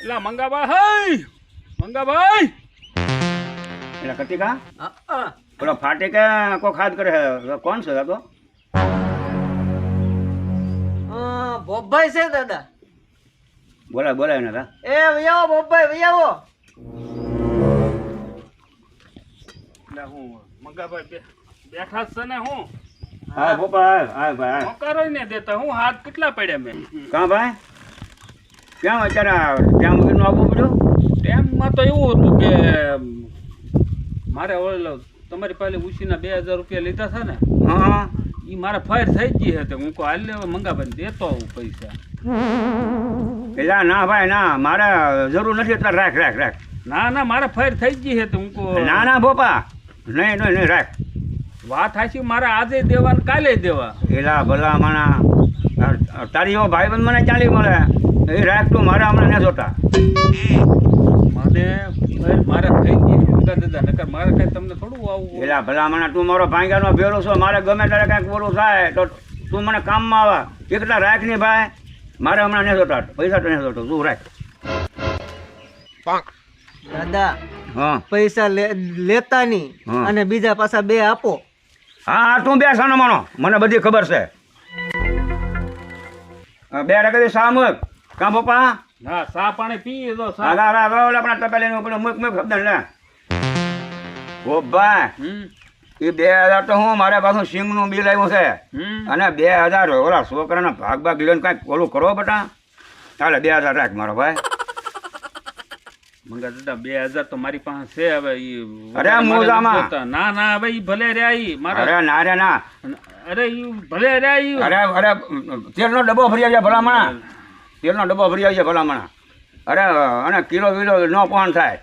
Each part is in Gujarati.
એલા મંગાભાઈ મંગાભાઈ એટલે કટિકા પેલો ફાટે કે કો ખાદ કરે છે કોણ છે તો બોભાઈ છે દાદા. બોલાય ને તા એ વૈયાવો બોભાઈ વૈયાવો. એટલે હું મંગાભાઈ બેઠા જ છે ને હું હા બોપા હા ભાઈ મોકારો ને દેતા હું હાથ કેટલા પડ્યા મેં કાં ભાઈ ક્યાં અત્યારે ત્યાં મૂકીને આવવું પડ્યું ટેમમાં તો એવું હતું કે મારે ઓલો તમારી પાસે ઉછીના 2000 રૂપિયા લીધા છે ને હા એ મારે ફાયર થઈ ગઈ હતી હું કહું હાલ લેવા મંગાભાઈ દેતો આવું પૈસા પેલા ના ભાઈ ના મારે જરૂર નથી એટલે રાખ ના મારે ફાયર થઈ ગઈ હતી હું કહું ના બોપા નહીં રાખ વાત હાચી મારે આજે દેવા ને કાલે દેવા એલા ભલા માણા તારી એવો ભાઈબંધ મને ચાલી મળે એ રાખ તું મારે હમણાં ન જોતા મારે થઈ ગઈ દાદા નકર મારે કઈ તમને થોડું આવું એલા ભલા માણા તું મારો ભાંગ્યાનો ભેળો છો મારે ગમે ત્યારે કાંઈક બોલું થાય તો તું મને કામમાં આવે એકલા રાખ નહીં ભાઈ મારે હમણાં ન જોતા પૈસા તો ન જોતો તું રાખ દાદા હા પૈસા લેતા નહીં હા. અને બીજા પાછા 2 આપો. હા તું બે સાનો માનો મને બધી ખબર છે 2 ટકા સામુક કાં પપ્પા હા સા પાણી પી દો સા આપણા તપેલી નું મુક શબ્દ લે ગોબા એ 2000 તો હું મારે પાછું સિંગ નું બિલ આવ્યું છે અને 2000 ઓલા છોકરાના ભાગ લઈને કાંઈક ઓલું કરો બટા ચાલે 2000 રાખ મારો ભાઈ મંગા દાદા 2000 તો મારી પાસે છે હવે ઈ અરે મોજામાં ના હવે ઈ ભલે રહ્યા ઈ મારા અરે ના અરે ઈ ભલે રહ્યા ઈ અરે તેલનો ડબ્બો ભરી આવજે ભલામણા તેલનો ડબ્બો ભરી આવજે ભલામણા અરે અને કિલો નો પણ થાય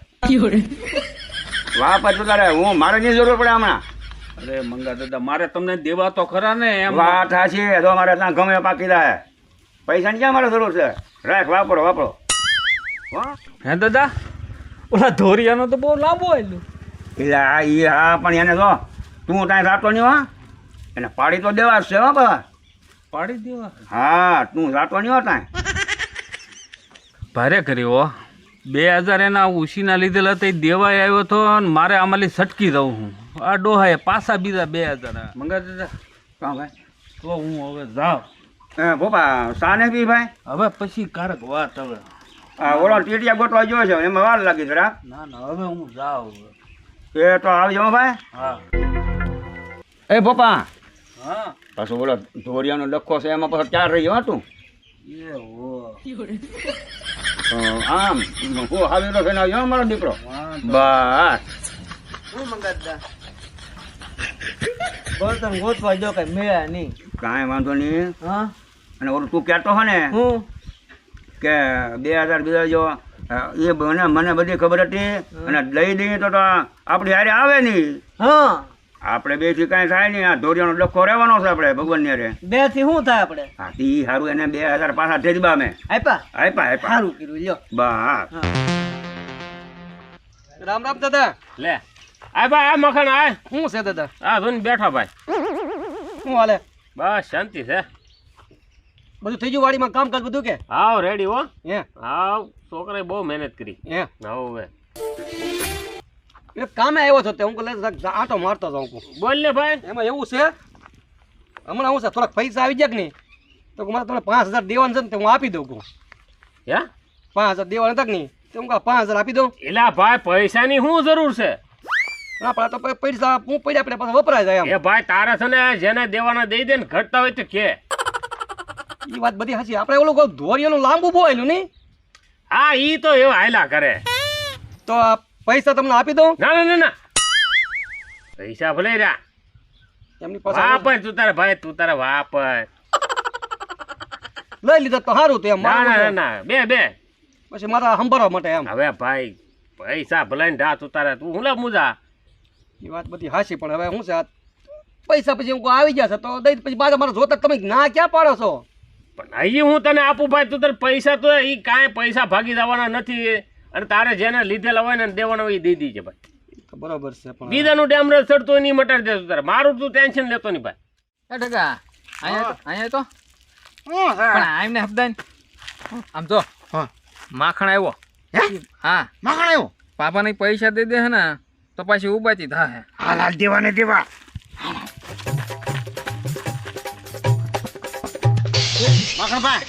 વાહ પછી તારે હું મારે ની જરૂર પડે હમણાં અરે મંગા દાદા મારે તમને દેવા તો ખરા ને એમ વાત સાચી તો મારે ત્યાં ગમે પાકી જાય પૈસાની ક્યાં મારે જરૂર છે રાખ વાપરો હે દાદા ઓલા ધોરિયાનો તો બહુ લાંબો આવેલું એટલે હા પણ એને જો તું ત્યાં જાતો નહીં હો એને પાડી તો દેવા જ છે હો બસ પાડી દેવા હા તું જાતો નહીં હો ત્યાં ભારે કર્યો 2000 એના ઉશીના લીધેલા તે દેવાય આવ્યો હતો અને મારે આમાંથી સટકી દઉં હું આ ડોહાએ પાછા બીજા 2000 મંગા દાદા કાં ભાઈ તો હું હવે જાઉં બોપા સાને બી ભાઈ હવે પછી કારક વાત હવે ઓલો ટીટિયા ગોટવા જોયો છે એમાં વાર લાગી જરા ના હવે હું જાઉં એ તો આવજો ભાઈ હા એ પપ્પા હા પાછું ઓલો ધોરિયાનો ડખો છે એમાં પાછો 4 રહ્યો હતું એ હો આમ હું હાવીનો થઈને આવ્યો મારો દીકરો બસ હું મંગાતા બળતણ ગોતવા જો કઈ મળ્યા નહીં. કાંઈ વાંધો નહીં હા અને ઓલું તું કહેતો હો ને હું કે 2000 બીજા જો એ મને બધી ખબર હતી અને લઈ દઈએ તો આપણી હારે આવે નહીં હા આપણે બે થી કાંઈ થાય નહીં આ ધોરિયાનો ડખો રહેવાનો છે આપણે ભગવાનની હારે 2 થી શું થાય આપણે હા તી સારું એને 2000 પાછા ઠેરબા મેં આપ્યા સારું કર્યું લ્યો. બસ રામ દાદા. લે આ ભાઈ આ મખાન આ શું છે દાદા? આ ધોઈને બેઠો ભાઈ શું હાલે? બસ શાંતિ છે બધું થઈ ગયું વાડીમાં કામકાજ બધું કે? હાવ રેડી હો હે હાવ છોકરાએ બહુ મહેનત કરી હે હવે એક કામે આવ્યો છો તે હું કહું આટો મારતો જાઉં છું. બોલ ને ભાઈ એમાં એવું છે હમણાં હું છે થોડાક પૈસા આવી જાય કે નહીં તો મારે તમને 5000 દેવાના છે ને તે હું આપી દઉં કહું. હે 5000 દેવાના હતા કે નહીં તો હું 5000 આપી દઉં. એલા ભાઈ પૈસાની શું જરૂર છે આપણા તો પૈસા હું પડ્યા આપણે પાછા વપરાય જાય એમ. એ ભાઈ તારા છે ને જેને દેવાના દઈ દે ને ઘટતા હોય તો કે એ વાત બધી સાચી. આપણે ઓલું કહું ધોરિયાનું લાંબુ બોયલું નહીં હા ઈ તો એવા હાયલા કરે તો આ પૈસા તમને આપી દઉં. ના પૈસા ભલે રહ્યા એમની પાસે વાપર તું તારા વાપર લઈ લીધા તો સારું તો એમ ના બે પછી મારા સંભાળવા માટે એમ. હવે ભાઈ પૈસા ભલે ને તું હું લે મુજા એ વાત બધી હાચી પણ હવે શું છે આ પૈસા પછી હું આવી ગયા છે તો દઈ પછી બાજુ મારા જોતા તમે ના ક્યાં પાડો છો? પણ અહીં હું તને આપું ભાઈ તું તારે પૈસા તો ઈ કાંઈ પૈસા ભાગી જવાના નથી અને તારે જેને લીધેલા હોય ને દેવાના હોય એ દઈ દીજે ભાઈ. બરોબર છે પણ બીજાનું ડેમરેજ ચડતો નહીં મટાડી દેતું તારે મારું તું ટેન્શન લેતો નહીં ભાઈ. ટકા અહીંયા તો પણ આમને હબદાન આમ જો હા માખણ આવ્યો હા માખણ આવ્યો પાપાને પૈસા દઈ દે હે ને તો પાછી ઉબાતી થાય. હાલ હાલ દેવા ને દેવા માખણભાઈ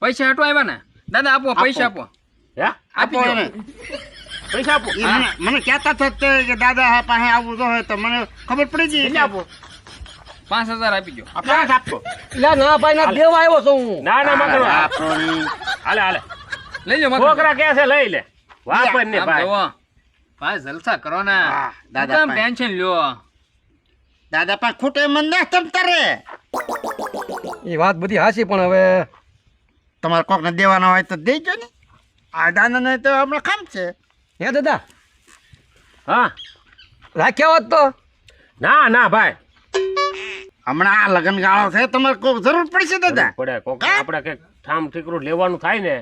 પૈસા હટવા આવ્યા ને દાદા આપો પૈસા આપો. હે આપી આપો દો. એને પૈસા આપો ઈ મને કહેતા થત કે દાદા પાસે આવવું તો હોય તો મને ખબર પડી ગઈ કેટલા આપો 5,000 આપી દો. ક્યાં આપતો લા ના ભાઈ ના દેવા આવ્યો છું હું. ના ના મગન આપો ની. હાલે હાલે લઈ લો મગન. છોકરા કે છે લઈ લે વાપર ને આમ ભાઈ જુઓ. ભાઈ જલસા કરો ને હા, દાદા કેમ પાસે. ટેન્શન લ્યો. દાદા પાસે ખૂટે મન ના તમ તારે એ વાત બધી હાચી પણ હવે તમારે કોક ને દેવાના હોય તો દેજો ને આ દાદા ને તો હમણાં કામ છે હે દાદા હા રાખ્યા હોત તો ના ના ભાઈ હમણાં આ લગન ગાળો છે તમારે કોક જરૂર પડશે દાદા પડે કોક આપણે કઈક ઠામ ઠીકરું લેવાનું થાય ને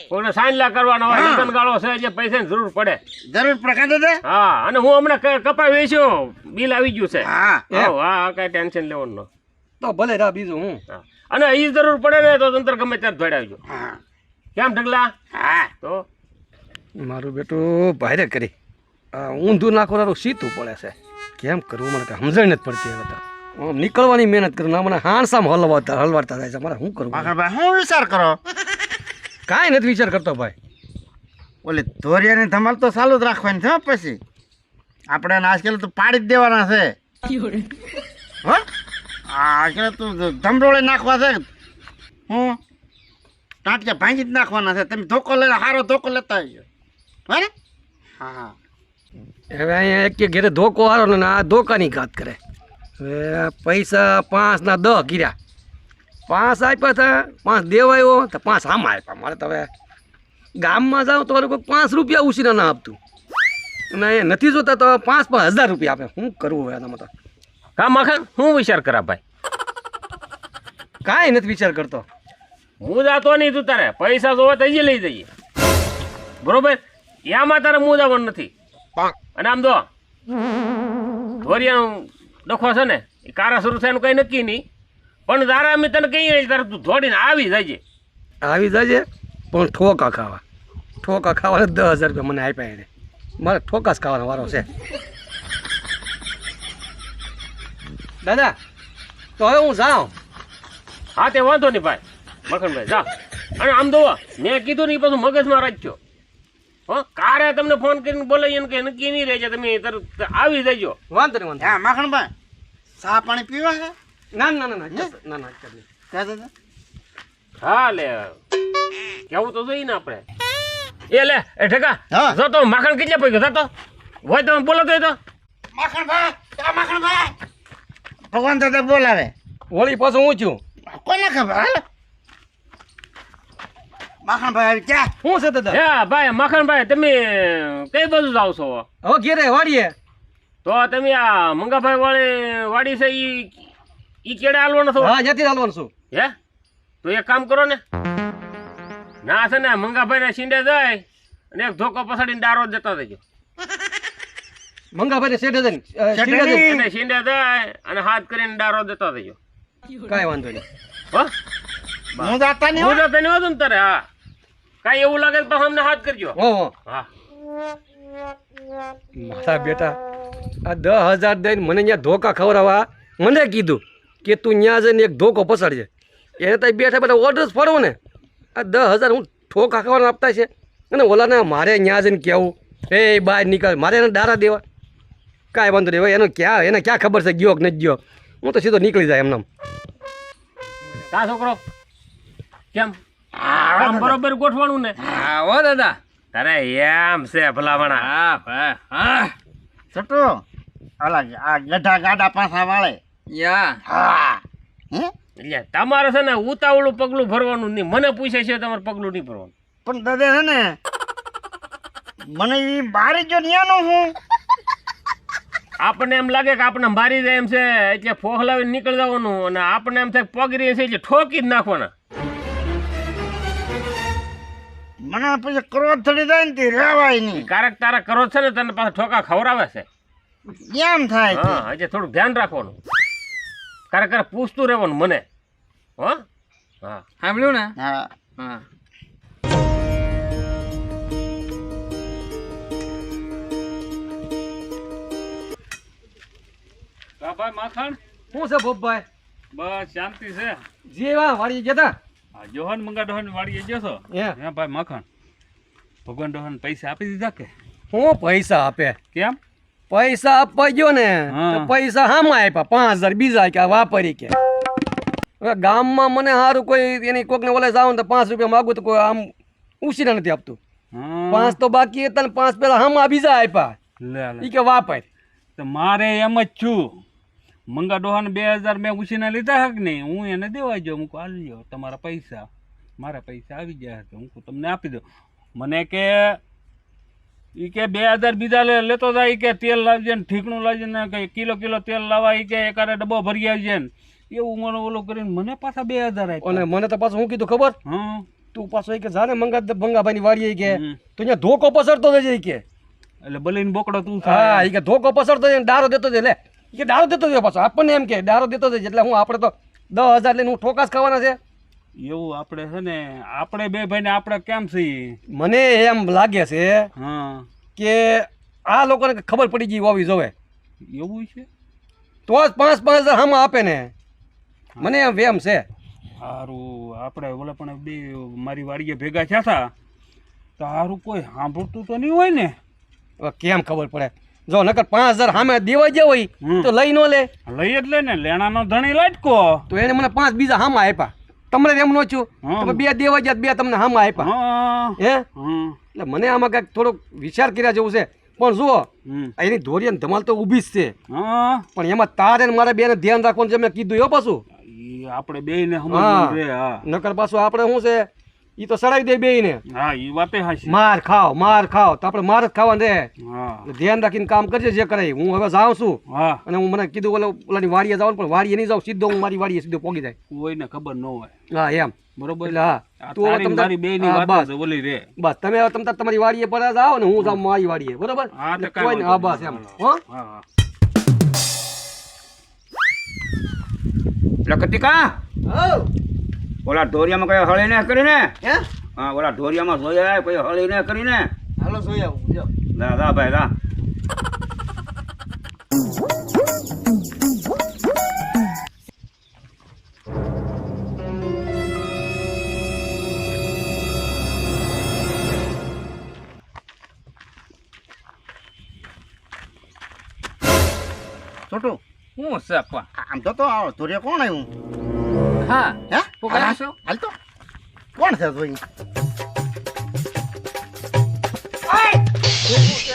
કોઈને સાંજલા કરવાના હોય હા. લગન ગાળો છે જે પૈસાની જરૂર પડે જરૂર પડે કા દાદા હા અને હું હમણાં કપાઈ વેચ્યો બિલ આવી ગયું છે હા હા કઈ ટેન્શન લેવાનું ન. તો ભલે રા બીજું હું હા. અને એ જરૂર પડે ને તો તંત્ર ગમે ત્યારે ધોડાવજો હા કેમ ઢગલા હા તો મારું બેટું ભારે કરી ઊંધું નાખવાનું સીતું પડે છે કેમ કરવું મને કાંઈ સમજણ નથી પડતી હવે તો આમ નીકળવાની મહેનત કરું ના મને હાણસામ હલવાડતા થાય છે મારે શું કરવું માખણભાઈ હું વિચાર કરો કાંઈ નથી વિચાર કરતો ભાઈ ઓલી ધોરિયાની ધમાલ તો ચાલુ જ રાખવાની છે હો પછી આપણે એને આજકાલ તો પાડી જ દેવાના છે હો આજકાલ તો ધમરોળે નાખવા છે હું ટાંટિયા ભાંગી જ નાખવાના છે તમે ધોકો લઈને સારો ધોકો લેતા આવજો બરાબર હા હવે અહીંયા એક ઘેરે ધોકો હારો ને આ ધોકાની ઘાત કરે હવે પૈસા 5 ના 10 કર્યા 5 આપ્યા હતા 5 દેવાયો તો 5 આમાં આપ્યા મારે તો હવે ગામમાં જાઉં તો કોઈ 5 રૂપિયા ઉછીને ના આપતું અને એ નથી જોતા તો 5,000 રૂપિયા આપે શું કરવું હવે આનામાં તો કા મખન હું વિચાર કરા ભાઈ કાંઈ નથી વિચાર કરતો હું જાતો નહીં તું તારે પૈસા જોવે તો હજી લઈ જઈએ બરોબર એમાં તારે હું જવાનું નથી અને આમ જો ધોરિયાનું ડખો છે ને એ કારા શરૂ થયાનું કંઈ નક્કી નહીં પણ તારા અમે તને કહીએ તારે તું ધોડીને આવી જાય આવી જજે પણ ઠોકા ખાવાના 10,000 રૂપિયા મને આપ્યા એને મારે ઠોકા જ ખાવાનો વારો છે દાદા તો હવે હું જાઉં હા તે વાંધો નહીં ભાઈ મખનભાઈ જા અને આમ જોવો મેં કીધું નહીં પાછું મગજમાં રાખજો હો કારે તમને ફોન કરીને બોલાવીએ ને કે નક્કી નહીં રહેજે તમે તરત આવી જજો વાંધો નહીં વાંધો હા માખણભાઈ ચા પાણી પીવા છે ના ના ના ના ના ના ચાલ. ક્યાં દાદા હા લે કેવું તો જોઈએ ને આપણે એ લે એ ઠેકા હા. જો તો માખણ કેટલા પૈકી જતો હોય તમે બોલો તો માખણભાઈ ભગવાન દાદા બોલાવે વળી પાછું હું છું કોને ખબર હાલ માખણભાઈ આવી ક્યાં શું છે દાદા હે ભાઈ મખનભાઈ તમે કઈ બાજુ જાવ છો હવે ઘેરે વાડીએ તો તમે આ મંગાભાઈ વાડી છે ઈ કેડે હાલવાનો છો હા જ્યાંથી હાલવાનું છું હે તો એક કામ કરો ને ના છે ને મંગાભાઈ ને શીંડે જાય અને એક ધોકો પછાડીને ડારો જ જતા દેજો મંગાભાઈ શેઠે જઈને શેઠે શીંડે જઈને. અને શીંડે જાય અને હાથ કરીને ડારો જતા દેજો કાંઈ વાંધો નહીં હો હું જાતા નહીં હું તો તને વધુ ને તારે હા કાંઈ એવું લાગે તો અમને હાથ કરજો હો હા મારા બેટા આ 10,000 દઈને મને અહીંયા ધોકા ખવડાવવા મને કીધું કે તું ત્યાં જઈને એક ધોકો પસાડજે એને તો બેઠા બેઠા ઓર્ડર ફરવો ને આ 10,000 હું ઠોકા ખાવાના આપતા છે અને ઓલાને મારે ત્યાં જઈને કહેવું એ બહાર નીકળ મારે એને દારા દેવા કાંઈ વાંધો નહીં હવે એને ક્યાં ખબર છે ગયો કે નથી ગયો હું તો સીધો નીકળી જાય એમને તા છોકરો કેમ આમ બરોબર ગોઠવાનું ને હા હો દાદા. તારે એમ છે ભલામણા હા ભાઈ હા છોટો અલા આ ગઢા ગાડા પાછા વાળે યા હા હે એટલે તમારે છે ને ઉતાવળું પગલું ભરવાનું નહીં મને પૂછે છે તમારે પગલું નહીં ભરવાનું પણ દાદા હે ને મને ઈ બારી જો ન્યાનો હું આપણને એમ લાગે કે આપણે મારી જાય એમ છે એટલે ફોહલાવીને નીકળી જવાનું અને આપણને એમ થાય પગરી છે એટલે ઠોકી જ નાખવાના મને પછી ક્રોધ ચડી જાય ને તે રહેવાય નહીં કારક તારા કરો છે ને તને પાછા ઠોકા ખવડાવે છે એમ થાય છે હા એટલે થોડુંક ધ્યાન રાખવાનું કારક પૂછતું રહેવાનું મને હો હા સાંભળ્યું ને હા હા ભાઈ માખણ શું છે ભોપભાઈ? બસ શાંતિ છે. જેવા વાળી ગયા તા આ જોહન મંગા ડોહન વાડીએ જશો હે હે ભાઈ માખણ ભગવાન ડોહન પૈસા આપી દીધા કે હું પૈસા આપે? કેમ? પૈસા આપવા ગયો ને હા. તો પૈસા હામાં આપ્યા 5000 બીજા કે વાપરી કે. હવે ગામમાં મને સારું કોઈ એની કોકને ઓલે જાવ ને તો 5 રૂપિયા માગું તો કોઈ આમ ઉછીને નથી આપતું. હા. 5 તો બાકી હતા ને 5 પેલા હામાં બીજા આપ્યા લે લે ઈ કે વાપર. તો મારે એમ જ છું મંગા ડોહાને 2000 મેં ઉછીના લીધા હક નહીં હું એને દેવા ગયો હું કહું આલ્યો તમારા પૈસા મારા પૈસા આવી ગયા તો હું કહું તમને આપી દઉં. મને કે ઈ કે 2000 બીજા લેતો જાય ઈ કે તેલ લાવજે ને ઠીકણું લાવજે ને કે કિલો તેલ લાવવા ઈ કે એકારે ડબ્બો ભરી આવજે ને એવું મને ઓલો કરીને મને પાછા 2000 આપ્યા. અને મને તો પાછું શું કીધું ખબર? હા તું પાછો ઈ કે જાને ભંગાભાઈની વાડીએ ઈ કે હમ. તો અહીંયા ધોકો પસરતો જજે ઈ કે. એટલે બલીને બોકડો તું હા થાય. ઈ કે ધોકો પસરતો જાય ને દારો દેતો જાય. લે ઈ કે દારો દેતો જાય પાછો આપણને એમ કે દારો દેતો જાય એટલે હું આપણે તો 10000 લઈને હું ઠોકાસ ખાવાના છે. એવું આપણે છે ને આપણે બે ભાઈને આપણે કેમ છીએ? મને એમ લાગે છે હા કે આ લોકોને ખબર પડી ગઈ હોવી જોવે એવું છે. તો જ 5,000 હામાં આપે ને. મને એમ વેમ છે. સારું આપણે ઓલા પણ બે મારી વાડીએ ભેગા થયા હતા તો સારું કોઈ સાંભળતું તો નહીં હોય ને. હવે કેમ ખબર પડે? જો નકર 5000 સામે દેવા જે હોય હમ. તો લઈ નો લે. લઈ જ લે ને લેણાનો ધણી લાટકો. તો એને મને 5 બીજા હામાં આપ્યા. તમને એમ નો છું હા. તમે 2 દેવા ગયા 2 તમને હામાં આપ્યા. હા હે હમ એટલે મને આમાં કાંઈક થોડોક વિચાર કર્યા જેવું છે. પણ જુઓ હમ એની ધોરી ધમાલ તો ઊભી જ છે હા પણ એમાં તારે ને મારે બેને ધ્યાન રાખવાનું છે મેં કીધું હો પાછું. ઈ આપણે બેયને હા સમજવું રે. હા નકર પાછું આપણે શું છે ઈ તો સડાવી દે બેયને. હા ઈ વાતે હાચી. માર ખાવ તો આપણે માર જ ખાવાનું રે. હા એટલે ધ્યાન રાખીને કામ કરજે જે કરે. હું હવે જાઉં છું હા અને હું મને કીધું ઓલાની વાડીએ જવાનું પણ વાડીએ નહીં જાઉં સીધો હું મારી વાડીએ સીધો પોગી જાય. કોઈને ખબર ન હોય હા એમ બરોબર. એટલે હા આ તું હવે તારી ને તમ તાર- મારી બેયની હા, વાત બસ. છે ઓલી રે. બસ તમે હવે તમ તાર તમારી વાડીએ પર જાઓ ને હું જાઉં મારી વાડીએ બરોબર. હા તો એટલે કાંઈ કોઈને વાંધો હા બસ નહીં. એમ હો. હા હા એટલે કતિકા ઓલા ઢોરિયામાં કઈ હળી ને કરીને હે હા ઓલા ઢોરિયામાં જોયા કોઈ હળી ને કરીને હાલો જોઈ આવું જો. દા ભાઈ દા છોટું હું છે પણ આમ તો ધોરિયા કોણ આવ્યું? હા હે હું કહે છો? હાલ તો કોણ છે જોઈ?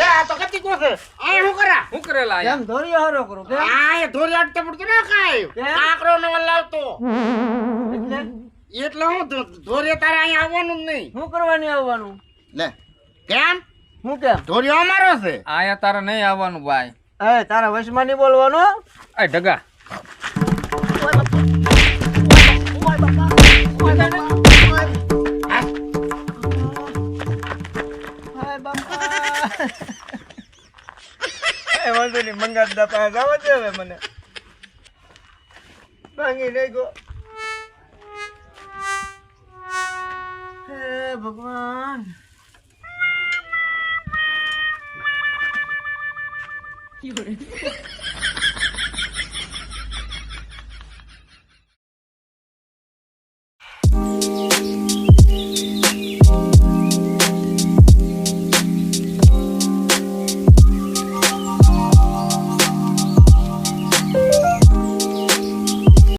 આ તો કતી કો છે? આ શું કરા? હું કરેલા આયા? ધોરિયા હારો કરું આ એ ધોરિયા તો પડતું ના ખાય. આકરો ન લાવતો. એટલે હું ધોરિયા તારે અહીંયા આવવાનું જ નહીં. શું કરવાની આવવાનું? લે કેમ? હું કેમ? ધોરિયો અમારો છે. આયા તારે નહીં આવવાનું ભાઈ. એ તારા વશમાં નહીં બોલવાનું. એ ઢગા વાંધો નહીં મંગાતા પાસે જવા દે હવે મને ભાંગી નહીં ગો. હે ભગવાન